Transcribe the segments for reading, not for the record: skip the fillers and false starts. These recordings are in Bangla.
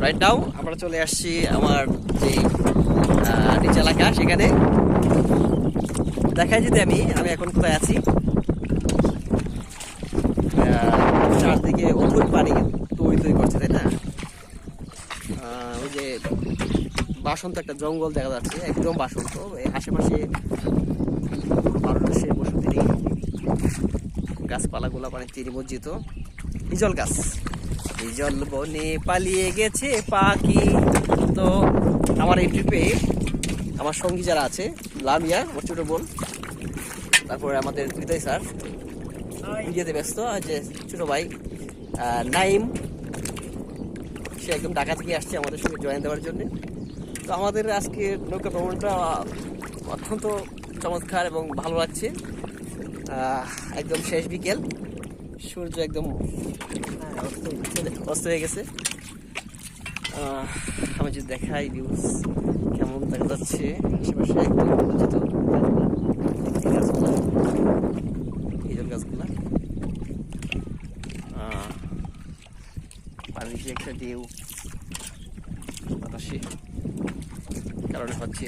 রাইট নাও আমরা চলে আসছি আমার যে নিচ এলাকা, সেখানে দেখাই যদি আমি এখন কোথায় আছি। চারদিকে অথই পানি তৈরি করছে, তাই না? ওই যে বাসন্ত একটা জঙ্গল দেখা যাচ্ছে, একদম বাসন্ত। এই আশেপাশে মানুষের বসতি নেই, গাছপালাগুলো পানিতে নিমজ্জিত। হিজল গাছ, হিজল বনে পালিয়ে গেছে পাখি। তো আমার এই ট্রিপে আমার সঙ্গী যারা আছে, লামিয়া আমার ছোট বোন, তারপরে আমাদের হৃদয় স্যার ভিডিওতে ব্যস্ত, আর যে ছোট ভাই নাইম, সে একদম ঢাকা থেকে আসছে আমাদের সঙ্গে জয়েন দেওয়ার জন্য। তো আমাদের আজকে নৌকা ভ্রমণটা অত্যন্ত চমৎকার এবং ভালো লাগছে। একদম শেষ বিকেল, সূর্য একদম অস্ত হয়ে গেছে। আমি যদি দেখাই ভিউজ কেমন দেখা যাচ্ছে, আশেপাশে একদম পরিচিত গাছগুলা, হিজল গাছগুলা, পানির যে একটা ঢেউ বাতাসে কারণে হচ্ছে।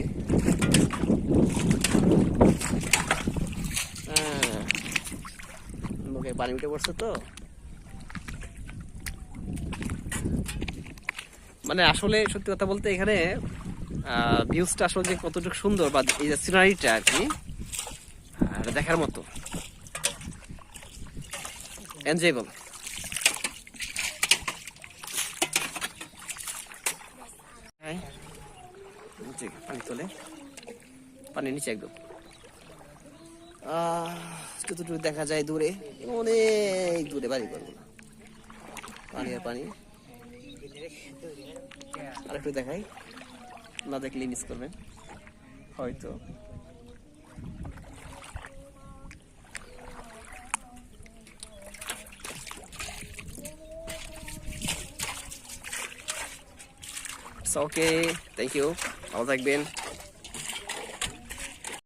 মুখে পানি উঠে পড়ছে তো, মানে আসলে সত্যি কথা বলতে এখানে ভিউজটা আসলে যে কতটুকু সুন্দর, বা এই যে সিনারিটা আর কি দেখার মতো, এনজয়েবল। পানি তোলে, পানির নিচে একদম যতটুকু দেখা যায় দূরে, অনেক দূরে বাড়ি করবো না, পানি আর পানি। আরেকটু দেখাই, না দেখলে মিস করবেন হয়তো। ওকে, থ্যাংক ইউ, ভালো থাকবেন।